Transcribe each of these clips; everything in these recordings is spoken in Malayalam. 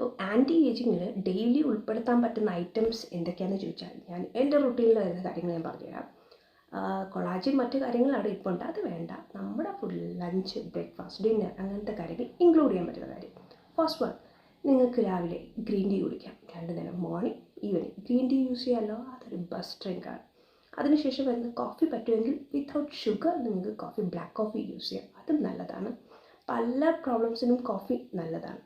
അപ്പോൾ ആൻറ്റി ഏജിങ്ങിൽ ഡെയിലി ഉൾപ്പെടുത്താൻ പറ്റുന്ന ഐറ്റംസ് എന്തൊക്കെയാണെന്ന് ചോദിച്ചാൽ ഞാൻ എൻ്റെ റൂട്ടീനിൽ വരുന്ന കാര്യങ്ങൾ ഞാൻ പറഞ്ഞുതരാം. കൊളാജൻ മറ്റു കാര്യങ്ങൾ അവിടെ ഇപ്പോൾ ഉണ്ട്, അത് വേണ്ട. നമ്മുടെ ഫുൾ ലഞ്ച്, ബ്രേക്ക്ഫാസ്റ്റ്, ഡിന്നർ അങ്ങനത്തെ കാര്യങ്ങൾ ഇൻക്ലൂഡ് ചെയ്യാൻ പറ്റുന്ന കാര്യം. ഫസ്റ്റ് വൺ, നിങ്ങൾക്ക് രാവിലെ ഗ്രീൻ ടീ കുടിക്കാം. 2 നേരം, morning evening green tea use ചെയ്യാമല്ലോ, അതൊരു ബെസ്റ്റ് ഡ്രിങ്കാണ്. അതിനുശേഷം വരുന്ന കോഫി പറ്റുമെങ്കിൽ വിത്തൗട്ട് ഷുഗർ നിങ്ങൾക്ക് കോഫി, ബ്ലാക്ക് കോഫി യൂസ് ചെയ്യാം, അതും നല്ലതാണ്. പല പ്രോബ്ലംസിനും കോഫി നല്ലതാണ്.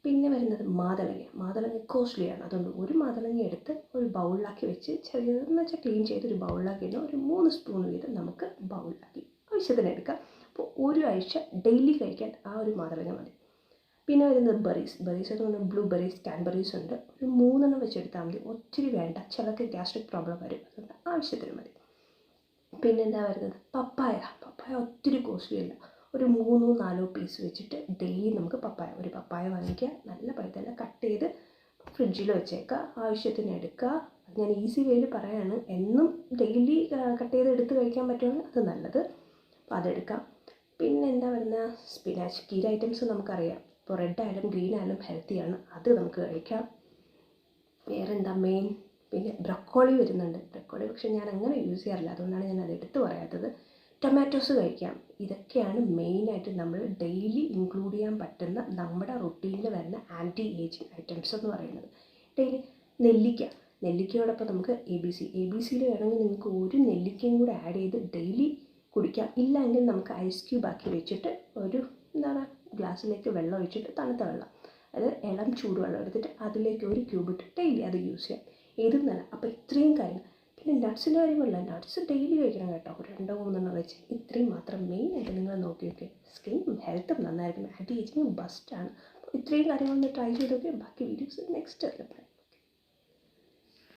പിന്നെ വരുന്നത് മാതളങ്ങ കോസ്റ്റ്ലിയാണ്. അതുകൊണ്ട് ഒരു മാതളങ്ങ എടുത്ത് ഒരു ബൗളിലാക്കി വെച്ച് ചെറിയതെന്ന് വെച്ചാൽ ക്ലീൻ ചെയ്ത് ഒരു ബൗളിലാക്കി ഇടുക. ഒരു 3 സ്പൂൺ വീതം നമുക്ക് ബൗളിലാക്കി ആവശ്യത്തിന് എടുക്കാം. അപ്പോൾ ഒരു ആഴ്ച ഡെയിലി കഴിക്കാൻ ആ ഒരു മാതളങ്ങ മതി. പിന്നെ വരുന്നത് ബെറീസ് എന്ന് പറഞ്ഞാൽ ബ്ലൂ ബെറീസ്, കാൻബെറീസ് ഉണ്ട്. ഒരു 3 വെച്ചെടുത്താൽ മതി, ഒത്തിരി വേണ്ട. ചിലർക്ക് ഗ്യാസ്ട്രിക് പ്രോബ്ലം വരും, അതുകൊണ്ട് ആവശ്യത്തിന് മതി. പിന്നെന്താ വരുന്നത്, പപ്പായ ഒത്തിരി കോസ്റ്റ്ലി അല്ല. ഒരു 3-4 പീസ് വെച്ചിട്ട് ഡെയിലി നമുക്ക് ഒരു പപ്പായ വാങ്ങിക്കുക, നല്ല പഴുത്തല്ല, കട്ട് ചെയ്ത് ഫ്രിഡ്ജിൽ വെച്ചേക്കുക, ആവശ്യത്തിന് എടുക്കുക. ഞാൻ ഈസി വേയിൽ പറയാണ്, എന്നും ഡെയിലി കട്ട് ചെയ്ത് എടുത്ത് കഴിക്കാൻ പറ്റുമെങ്കിൽ അത് നല്ലത്. അപ്പോൾ അതെടുക്കാം. പിന്നെ എന്താ വരുന്ന, സ്പിനാച്ച്, കീര ഐറ്റംസ് നമുക്കറിയാം. ഇപ്പോൾ റെഡ് ആയാലും ഗ്രീൻ ആയാലും ഹെൽത്തിയാണ്, അത് നമുക്ക് കഴിക്കാം. വേറെ എന്താ മെയിൻ, പിന്നെ ബ്രക്കോളി വരുന്നുണ്ട്. ബ്രക്കോളി പക്ഷേ ഞാൻ അങ്ങനെ യൂസ് ചെയ്യാറില്ല, അതുകൊണ്ടാണ് ഞാൻ അത് എടുത്ത് പറയാത്തത്. ടൊമാറ്റോസ് കഴിക്കാം. ഇതൊക്കെയാണ് മെയിനായിട്ട് നമ്മൾ ഡെയിലി ഇൻക്ലൂഡ് ചെയ്യാൻ പറ്റുന്ന നമ്മുടെ റുട്ടീനിൽ വരുന്ന ആൻറ്റി ഏജിങ് ഐറ്റംസ് എന്ന് പറയുന്നത്. ഡെയിലി നെല്ലിക്കയോടൊപ്പം നമുക്ക് ABC വേണമെങ്കിൽ നിങ്ങൾക്ക് ഒരു നെല്ലിക്കയും കൂടെ ആഡ് ചെയ്ത് ഡെയിലി കുടിക്കാം. ഇല്ലെങ്കിൽ നമുക്ക് ഐസ് ക്യൂബ് ആക്കി വെച്ചിട്ട് ഒരു ഗ്ലാസ്സിലേക്ക് വെള്ളം ഒഴിച്ചിട്ട്, തണുത്ത വെള്ളം, അത് ഇളം ചൂടുവെള്ളം എടുത്തിട്ട് അതിലേക്ക് ഒരു ക്യൂബ് ഇട്ട് ഡെയിലി അത് യൂസ് ചെയ്യാം. ഏതും നല്ല. അപ്പോൾ ഇത്രയും കാര്യങ്ങൾ. പിന്നെ നട്ട്സിൻ്റെ കാര്യമല്ല, നട്ട്സ് ഡെയിലി കഴിക്കണം കേട്ടോ, 2-3 വെച്ച്. ഇത്രയും മാത്രം മെയിനായിട്ട് നിങ്ങൾ നോക്കി സ്കിന്നും ഹെൽത്തും നന്നായിരിക്കും. ആൻറ്റി ഏജിങ് ബെസ്റ്റാണ്. അപ്പോൾ ഇത്രയും കാര്യങ്ങളൊന്ന് ട്രൈ ചെയ്ത് നോക്കി. ബാക്കി വീഡിയോസ് നെക്സ്റ്റ്